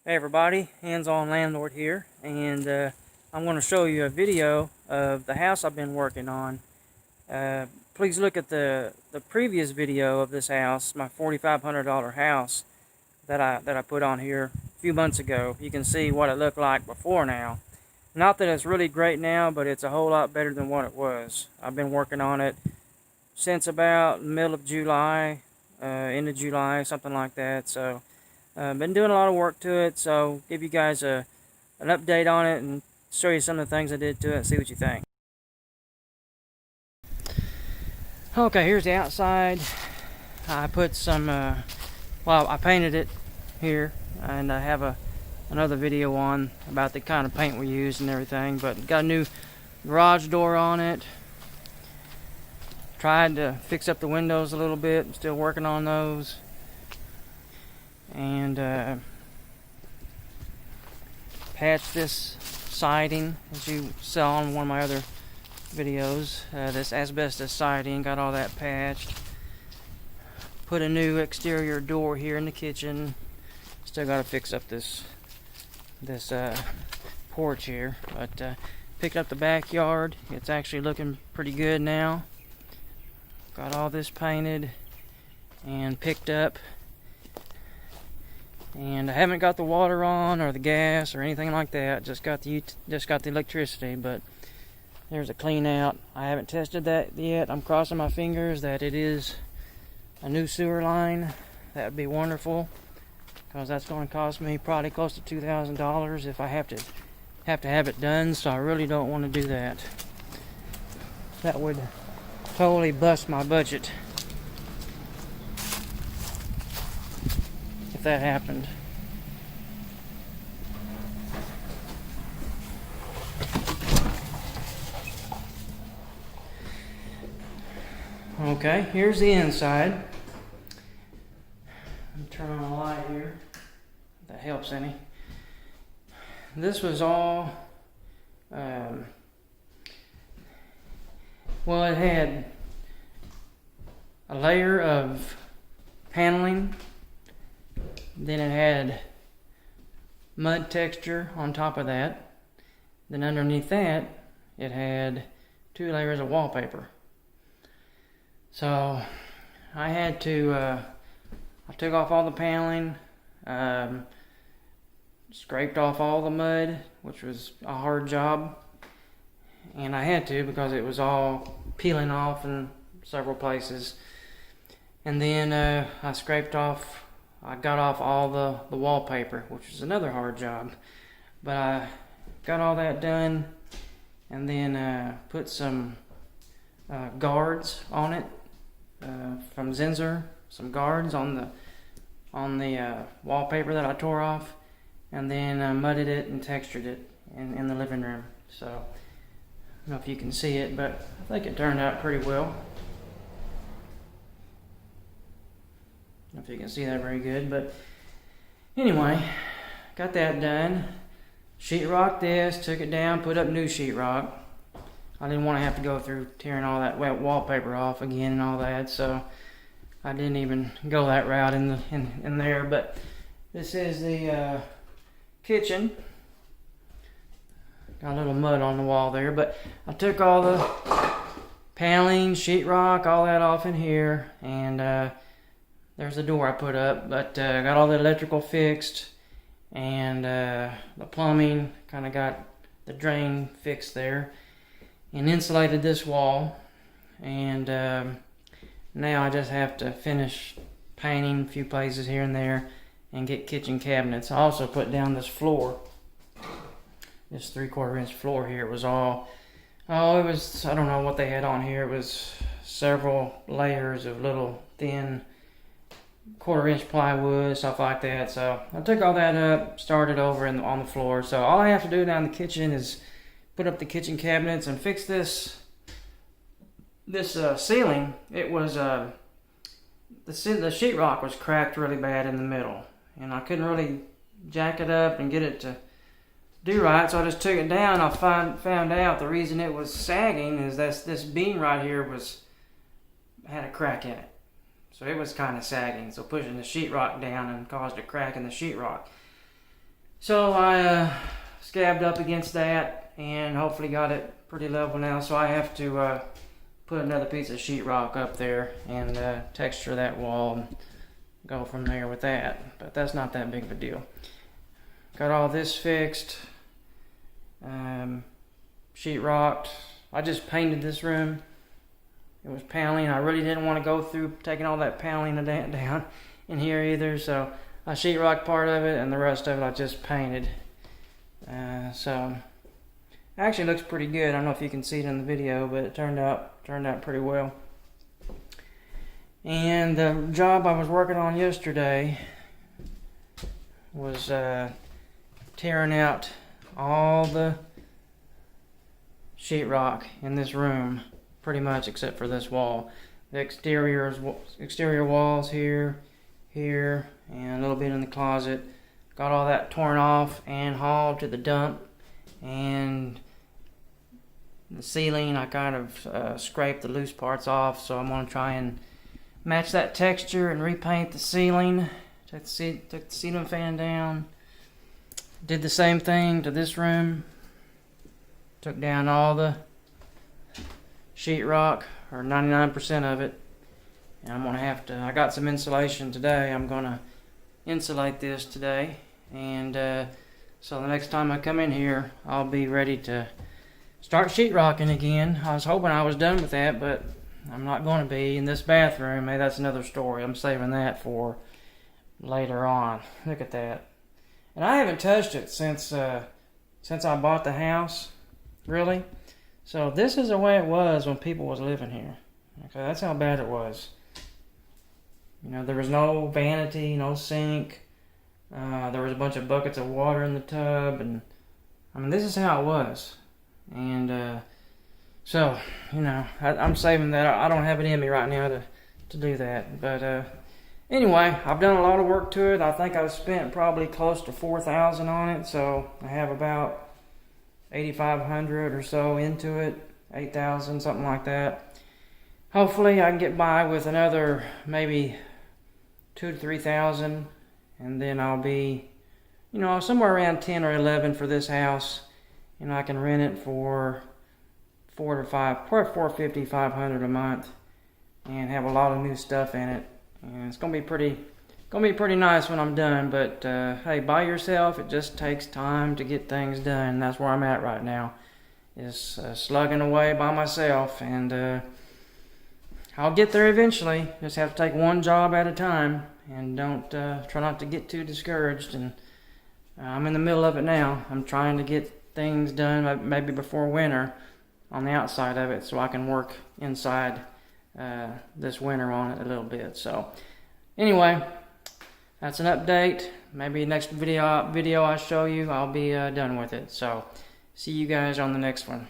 Hey everybody, hands-on landlord here, and I'm going to show you a video of the house I've been working on. Please look at the previous video of this house, my $4,500 house that I put on here a few months ago. You can see what it looked like before now. Not that it's really great now, but it's a whole lot better than what it was. I've been working on it since about the middle of July, end of July, something like that. So been doing a lot of work to it, so give you guys an update on it and show you some of the things I did to it and see what you think. Okay, here's the outside. I put some, I painted it here, and I have another video on about the kind of paint we used and everything, but got a new garage door on it. Tried to fix up the windows a little bit, I'm still working on those. And patched this siding, as you saw in one of my other videos. This asbestos siding, got all that patched. Put a new exterior door here in the kitchen. Still got to fix up this porch here, but picked up the backyard. It's actually looking pretty good now. Got all this painted and picked up. And I haven't got the water on or the gas or anything like that. Just got the electricity, but there's a clean out. I haven't tested that yet. I'm crossing my fingers that it is a new sewer line. That would be wonderful, because that's going to cost me probably close to $2,000 if I have to have it done. So I really don't want to do that. That would totally bust my budget if that happened. Okay, here's the inside. Let me turn on the light here, if that helps any. This was all, it had a layer of paneling. Then it had mud texture on top of that. Then underneath that, it had 2 layers of wallpaper. So I had to, I took off all the paneling, scraped off all the mud, which was a hard job. And I had to, because it was all peeling off in several places. And then I got off all the wallpaper, which was another hard job. But I got all that done, and then put some guards on it from Zinsser. Some guards on the wallpaper that I tore off, and then mudded it and textured it in the living room. So I don't know if you can see it, but I think it turned out pretty well. I don't know if you can see that very good, but anyway, got that done. Sheetrocked this, took it down, put up new sheetrock. I didn't want to have to go through tearing all that wet wallpaper off again and all that, so I didn't even go that route in there. But this is the kitchen. Got a little mud on the wall there, but I took all the paneling, sheetrock, all that off in here, and there's the door I put up. But I got all the electrical fixed, and the plumbing, kind of got the drain fixed there, and insulated this wall. And now I just have to finish painting a few places here and there and get kitchen cabinets. I also put down this floor, this 3/4 inch floor here. It was all, it was, I don't know what they had on here. It was several layers of little thin 1/4 inch plywood, stuff like that. So I took all that up, started over on the floor. So all I have to do now in the kitchen is put up the kitchen cabinets and fix this ceiling. It was the sheetrock was cracked really bad in the middle, and I couldn't really jack it up and get it to do right. So I just took it down. I found out the reason it was sagging is that this beam right here had a crack in it. So it was kind of sagging, so pushing the sheetrock down and caused a crack in the sheetrock. So I scabbed up against that and hopefully got it pretty level now. So I have to put another piece of sheetrock up there and texture that wall and go from there with that. But that's not that big of a deal. Got all this fixed. Sheetrocked. I just painted this room. It was paneling. I really didn't want to go through taking all that paneling down in here either. So I sheetrocked part of it and the rest of it I just painted. So it actually looks pretty good. I don't know if you can see it in the video, but it turned out pretty well. And the job I was working on yesterday was tearing out all the sheetrock in this room, pretty much except for this wall. The exterior walls here, and a little bit in the closet. Got all that torn off and hauled to the dump. And the ceiling, I kind of scraped the loose parts off, so I'm going to try and match that texture and repaint the ceiling. Took the ceiling fan down. Did the same thing to this room. Took down all the sheetrock, or 99% of it. And I'm gonna have to, I got some insulation today. I'm gonna insulate this today. And so the next time I come in here, I'll be ready to start sheetrocking again. I was hoping I was done with that, but I'm not going to be. In this bathroom, hey, that's another story. I'm saving that for later on. Look at that. And I haven't touched it since I bought the house, really. So this is the way it was when people was living here. Okay, that's how bad it was. You know, there was no vanity, no sink. There was a bunch of buckets of water in the tub, and I mean, this is how it was. And so, you know, I'm saving that. I don't have it in me right now to do that. But anyway, I've done a lot of work to it. I think I've spent probably close to $4,000 on it. So I have about $8,500 or so into it, 8,000, something like that. Hopefully I can get by with another maybe 2,000 to 3,000, and then I'll be, you know, somewhere around 10 or 11 for this house. You know, I can rent it for $450, $500 a month, and have a lot of new stuff in it. And it's gonna be pretty nice when I'm done. But hey, by yourself, it just takes time to get things done. That's where I'm at right now, is slugging away by myself, and I'll get there eventually. Just have to take one job at a time, and don't try not to get too discouraged. And I'm in the middle of it now. I'm trying to get things done maybe before winter on the outside of it, so I can work inside this winter on it a little bit. So anyway, that's an update. Maybe next video I show you, I'll be done with it. So see you guys on the next one.